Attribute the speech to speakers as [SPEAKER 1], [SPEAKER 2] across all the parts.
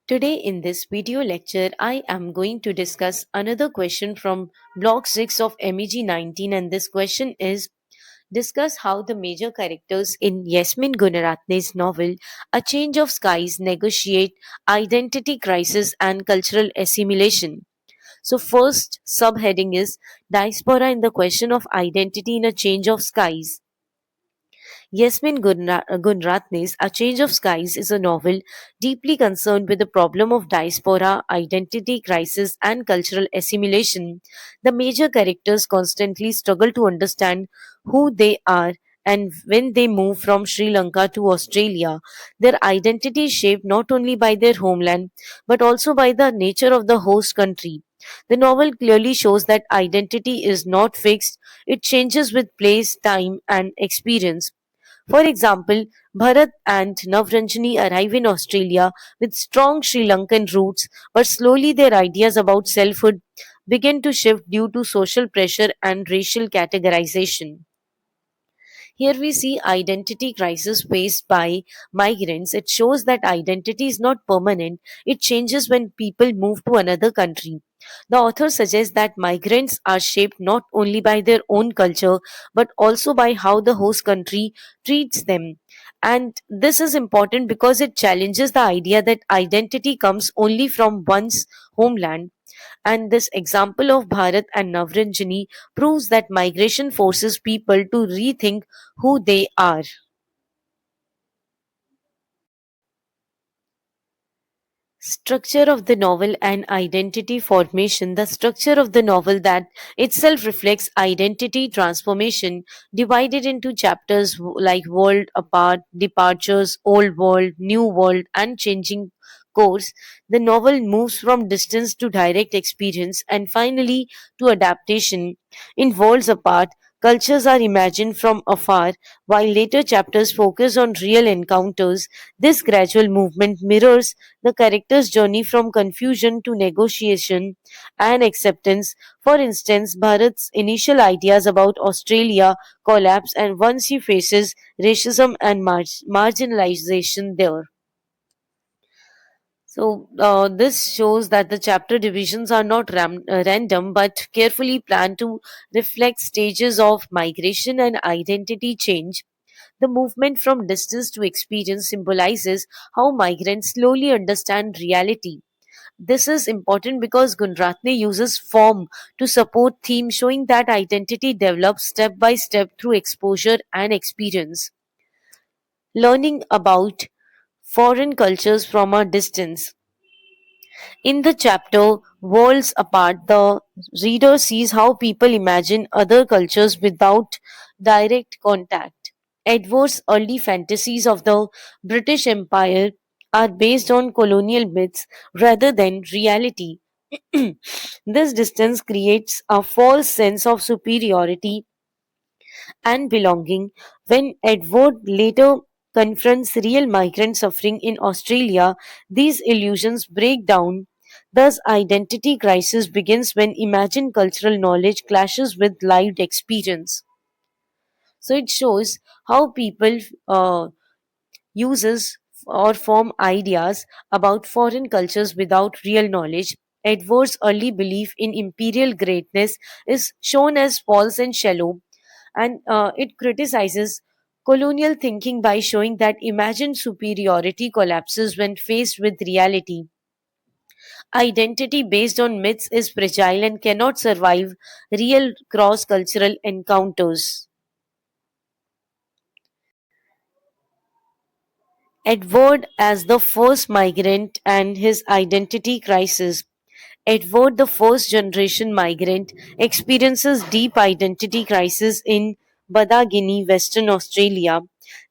[SPEAKER 1] Today, in this video lecture, I am going to discuss another question from Block 6 of MEG 19, and this question is discuss how the major characters in Yasmin Gunaratne's novel A Change of Skies negotiate identity crisis and cultural assimilation. So, first subheading is Diaspora in the Question of Identity in A Change of Skies. Yasmin Gunratne's A Change of Skies is a novel deeply concerned with the problem of diaspora, identity crisis, and cultural assimilation. The major characters constantly struggle to understand who they are, and when they move from Sri Lanka to Australia, their identity is shaped not only by their homeland but also by the nature of the host country. The novel clearly shows that identity is not fixed, it changes with place, time, and experience. For example, Bharat and Navranjani arrive in Australia with strong Sri Lankan roots, but slowly their ideas about selfhood begin to shift due to social pressure and racial categorization. Here we see identity crisis faced by migrants. It shows that identity is not permanent, it changes when people move to another country. The author suggests that migrants are shaped not only by their own culture but also by how the host country treats them. And this is important because it challenges the idea that identity comes only from one's homeland. And this example of Bharat and Navranjani proves that migration forces people to rethink who they are. Structure of the novel and identity formation. The structure of the novel that itself reflects identity transformation, divided into chapters like world apart, departures, old world, new world, and changing course. The novel moves from distance to direct experience and finally to adaptation. In Worlds Apart, cultures are imagined from afar, while later chapters focus on real encounters. This gradual movement mirrors the character's journey from confusion to negotiation and acceptance. For instance, Bharat's initial ideas about Australia collapse and once he faces racism and marginalization there. So, this shows that the chapter divisions are not random but carefully planned to reflect stages of migration and identity change. The movement from distance to experience symbolizes how migrants slowly understand reality. This is important because Gunratne uses form to support theme, showing that identity develops step by step through exposure and experience. Learning about foreign cultures from a distance. In the chapter Worlds Apart, the reader sees how people imagine other cultures without direct contact. Edward's early fantasies of the British Empire are based on colonial myths rather than reality. This distance creates a false sense of superiority and belonging. When Edward later confronts real migrant suffering in Australia, these illusions break down. Thus, identity crisis begins when imagined cultural knowledge clashes with lived experience. So it shows how people uses or form ideas about foreign cultures without real knowledge. Edward's early belief in imperial greatness is shown as false and shallow, and it criticizes colonial thinking by showing that imagined superiority collapses when faced with reality. Identity based on myths is fragile and cannot survive real cross cultural encounters. Edward as the first migrant and his identity crisis. Edward, the first generation migrant, experiences deep identity crisis in Badagini, Western Australia.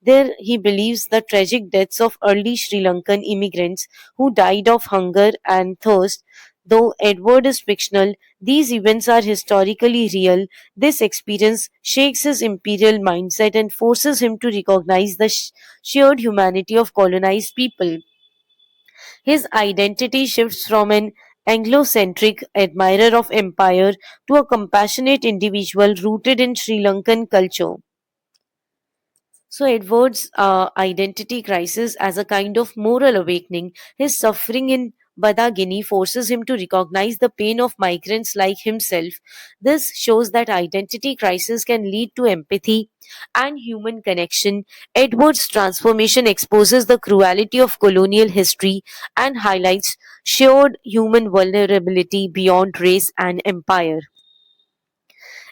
[SPEAKER 1] There, he believes the tragic deaths of early Sri Lankan immigrants who died of hunger and thirst. Though Edward is fictional, these events are historically real. This experience shakes his imperial mindset and forces him to recognize the shared humanity of colonized people. His identity shifts from an Anglo-centric admirer of empire to a compassionate individual rooted in Sri Lankan culture. So, Edward's identity crisis as a kind of moral awakening, his suffering in Badagini forces him to recognize the pain of migrants like himself. This shows that identity crisis can lead to empathy and human connection. Edward's transformation exposes the cruelty of colonial history and highlights shared human vulnerability beyond race and empire.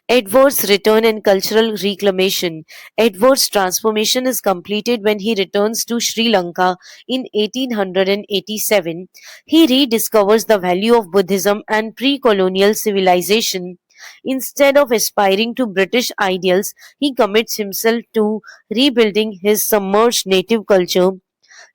[SPEAKER 1] Edward's return and cultural reclamation. Edward's transformation is completed when he returns to Sri Lanka in 1887. He rediscovers the value of Buddhism and pre colonial civilization. Instead of aspiring to British ideals, he commits himself to rebuilding his submerged native culture.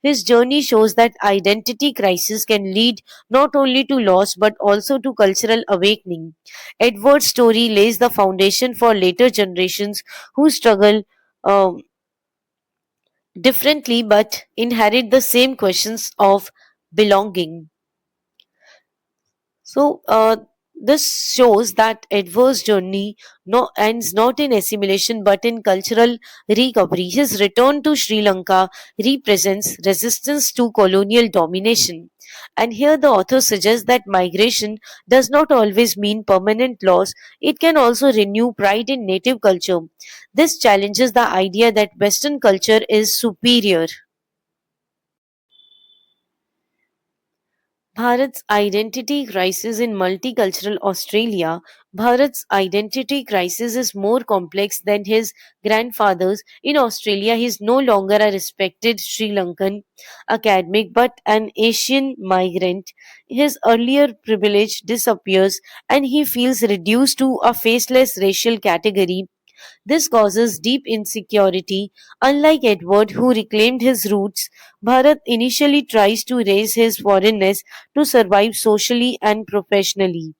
[SPEAKER 1] His journey shows that identity crisis can lead not only to loss but also to cultural awakening. Edward's story lays the foundation for later generations who struggle um, differently but inherit the same questions of belonging. So, this shows that Edward's journey ends not in assimilation but in cultural recovery. His return to Sri Lanka represents resistance to colonial domination. And here the author suggests that migration does not always mean permanent loss, it can also renew pride in native culture. This challenges the idea that Western culture is superior. Bharat's identity crisis in multicultural Australia. Bharat's identity crisis is more complex than his grandfather's. In Australia, he is no longer a respected Sri Lankan academic but an Asian migrant. His earlier privilege disappears and he feels reduced to a faceless racial category. This causes deep insecurity. Unlike Edward, who reclaimed his roots, Bharat initially tries to raise his foreignness to survive socially and professionally.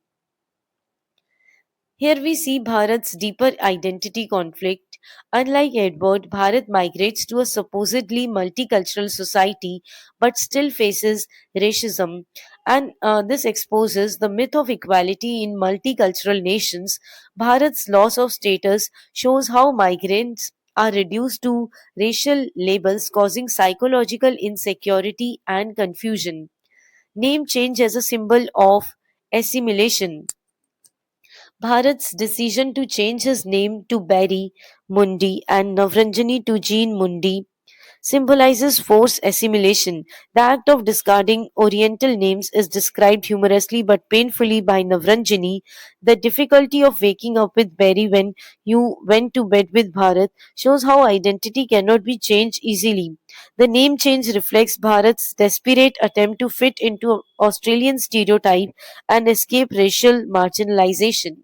[SPEAKER 1] Here we see Bharat's deeper identity conflict. Unlike Edward, Bharat migrates to a supposedly multicultural society but still faces racism. And this exposes the myth of equality in multicultural nations. Bharat's loss of status shows how migrants are reduced to racial labels, causing psychological insecurity and confusion. Name change as a symbol of assimilation. Bharat's decision to change his name to Barry Mundi and Navranjani to Jean Mundi symbolizes forced assimilation. The act of discarding Oriental names is described humorously but painfully by Navranjani. The difficulty of waking up with Barry when you went to bed with Bharat shows how identity cannot be changed easily. The name change reflects Bharat's desperate attempt to fit into Australian stereotype and escape racial marginalization.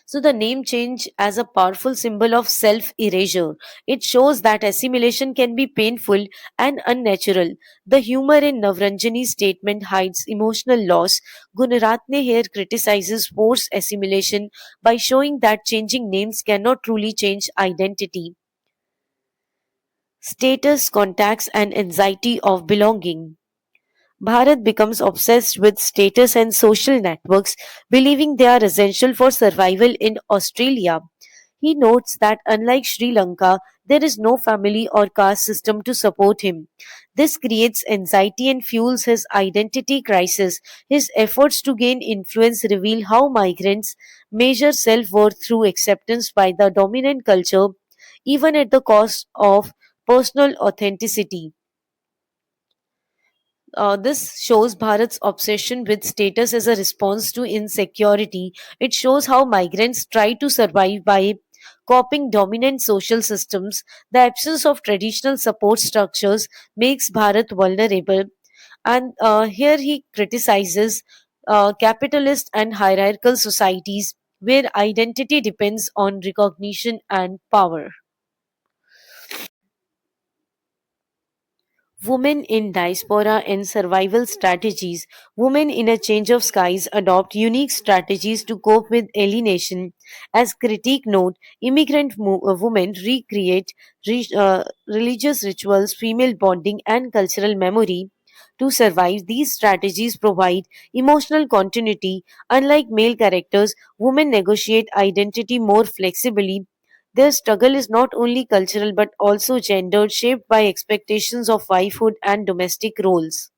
[SPEAKER 1] So, the name change as a powerful symbol of self erasure. It shows that assimilation can be painful and unnatural. The humor in Navranjani's statement hides emotional loss. Gunaratne here criticizes forced assimilation by showing that changing names cannot truly change identity. Status, contacts, and anxiety of belonging. Bharat becomes obsessed with status and social networks, believing they are essential for survival in Australia. He notes that unlike Sri Lanka, there is no family or caste system to support him. This creates anxiety and fuels his identity crisis. His efforts to gain influence reveal how migrants measure self worth through acceptance by the dominant culture, even at the cost of personal authenticity. This shows Bharat's obsession with status as a response to insecurity. It shows how migrants try to survive by copying dominant social systems. The absence of traditional support structures makes Bharat vulnerable. And here he criticizes capitalist and hierarchical societies where identity depends on recognition and power. Women in diaspora and survival strategies. Women in a change of skies adopt unique strategies to cope with alienation. As critique note, women recreate religious rituals, female bonding, and cultural memory. To survive, these strategies provide emotional continuity. Unlike male characters, women negotiate identity more flexibly. Their struggle is not only cultural but also gendered, shaped by expectations of wifehood and domestic roles.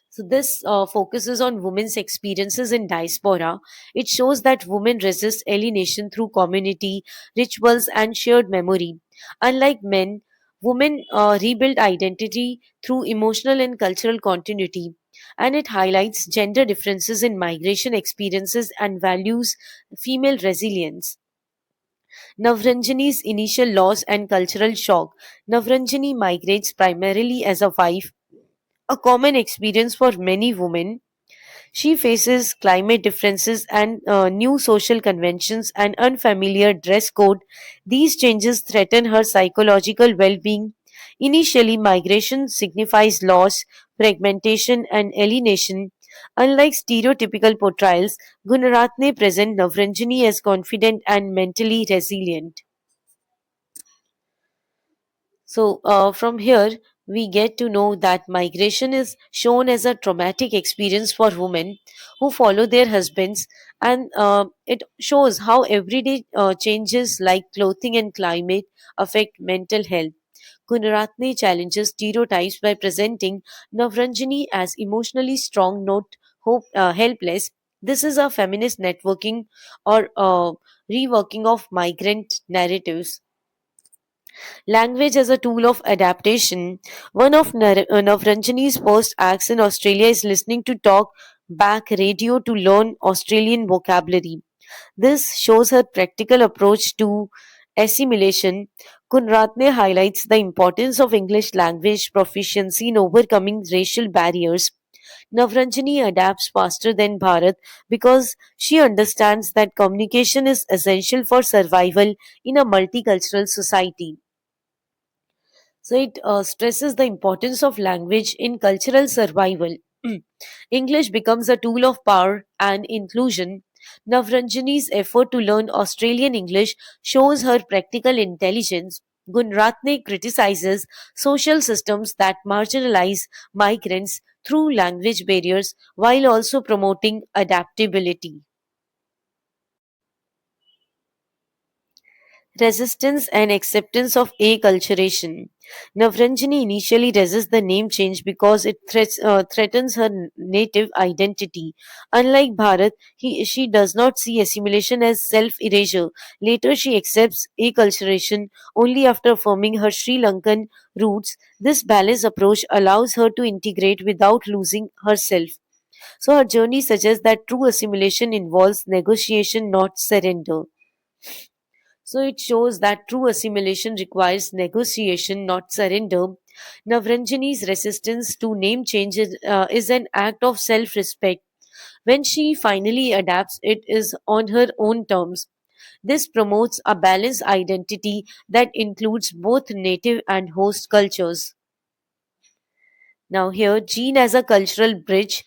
[SPEAKER 1] So this focuses on women's experiences in diaspora. It shows that women resist alienation through community, rituals, and shared memory. Unlike men, women rebuild identity through emotional and cultural continuity. And it highlights gender differences in migration experiences and values female resilience. Navranjani's initial loss and cultural shock. Navranjani migrates primarily as a wife, a common experience for many women. She faces climate differences and new social conventions and unfamiliar dress code. These changes threaten her psychological well being. Initially, migration signifies loss, fragmentation, and alienation. Unlike stereotypical portrayals, Gunaratne present Navranjani as confident and mentally resilient. So, from here, we get to know that migration is shown as a traumatic experience for women who follow their husbands, and it shows how everyday changes like clothing and climate affect mental health. Gunaratne challenges stereotypes by presenting Navranjani as emotionally strong, not helpless. This is a feminist networking or reworking of migrant narratives. Language as a tool of adaptation. One of Navranjani's first acts in Australia is listening to talk back radio to learn Australian vocabulary. This shows her practical approach to assimilation. Kunratne highlights the importance of English language proficiency in overcoming racial barriers. Navranjani adapts faster than Bharat because she understands that communication is essential for survival in a multicultural society. So it stresses the importance of language in cultural survival. English becomes a tool of power and inclusion. Navranjani's effort to learn Australian English shows her practical intelligence. Gunratne criticizes social systems that marginalize migrants through language barriers while also promoting adaptability. Resistance and acceptance of acculturation. Navranjani initially resists the name change because it threatens her native identity. Unlike Bharat, she does not see assimilation as self erasure. Later, she accepts acculturation only after affirming her Sri Lankan roots. This balanced approach allows her to integrate without losing herself. So, her journey suggests that true assimilation involves negotiation, not surrender. So it shows that true assimilation requires negotiation, not surrender. Navranjani's resistance to name change is an act of self respect. When she finally adapts, it is on her own terms. This promotes a balanced identity that includes both native and host cultures. Now, here, Jean as a cultural bridge.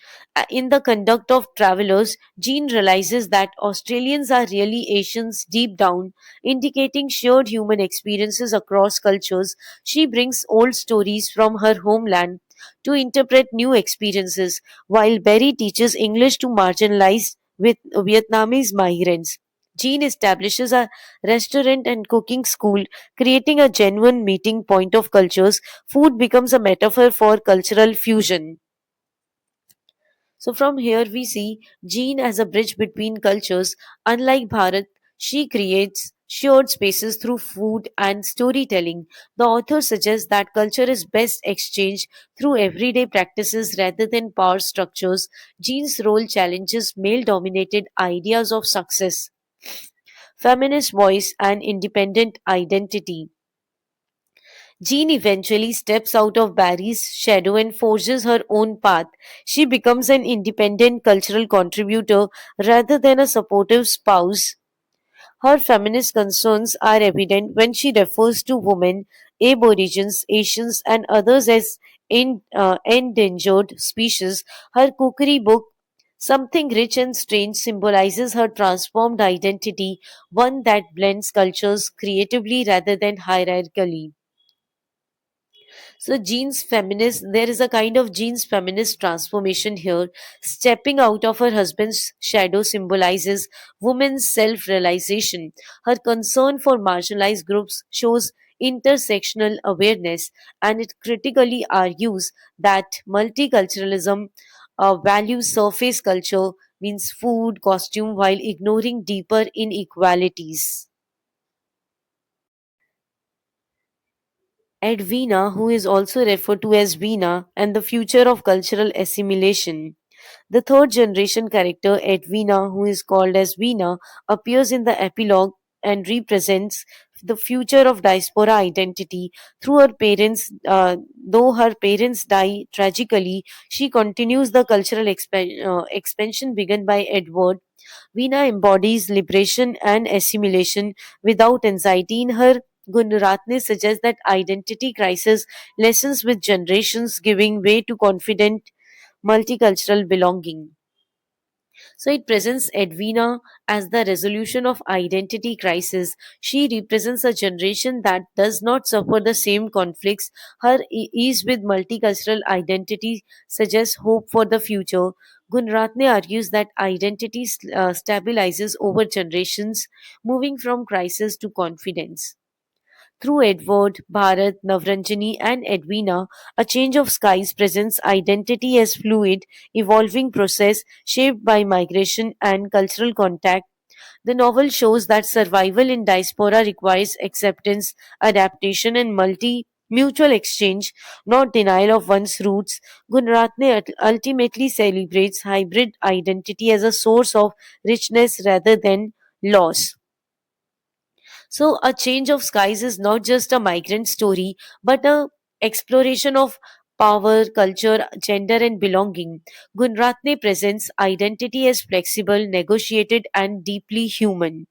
[SPEAKER 1] In the conduct of travelers, Jean realizes that Australians are really Asians deep down, indicating shared human experiences across cultures. She brings old stories from her homeland to interpret new experiences, while Berry teaches English to marginalized with Vietnamese migrants. Jean establishes a restaurant and cooking school, creating a genuine meeting point of cultures. Food becomes a metaphor for cultural fusion. So, from here we see Jean as a bridge between cultures. Unlike Bharat, she creates shared spaces through food and storytelling. The author suggests that culture is best exchanged through everyday practices rather than power structures. Jean's role challenges male dominated ideas of success, feminist voice, and independent identity. Jean eventually steps out of Barry's shadow and forges her own path. She becomes an independent cultural contributor rather than a supportive spouse. Her feminist concerns are evident when she refers to women, aborigines, Asians, and others as endangered species. Her cookery book, Something Rich and Strange, symbolizes her transformed identity, one that blends cultures creatively rather than hierarchically. So, genes feminist, there is a kind of genes feminist transformation here. Stepping out of her husband's shadow symbolizes women's self realization. Her concern for marginalized groups shows intersectional awareness, and it critically argues that multiculturalism values surface culture, means food, costume, while ignoring deeper inequalities. Edwina, who is also referred to as Veena, and the future of cultural assimilation. The third generation character, Edwina, who is called as Veena, appears in the epilogue and represents the future of diaspora identity through her parents. Though her parents die tragically, she continues the cultural expansion begun by Edward. Veena embodies liberation and assimilation without anxiety. In her Gunaratne suggests that identity crisis lessens with generations, giving way to confident multicultural belonging. So it presents Edwina as the resolution of identity crisis. She represents a generation that does not suffer the same conflicts. Her ease with multicultural identity suggests hope for the future. Gunratne argues that identity stabilizes over generations, moving from crisis to confidence. Through Edward, Bharat, Navranjani, and Edwina, A Change of Skies presents identity as fluid, evolving process shaped by migration and cultural contact. The novel shows that survival in diaspora requires acceptance, adaptation, and mutual exchange, not denial of one's roots. Gunratne ultimately celebrates hybrid identity as a source of richness rather than loss. So, A Change of Skies is not just a migrant story, but a exploration of power, culture, gender, and belonging. Gunratne presents identity as flexible, negotiated, and deeply human.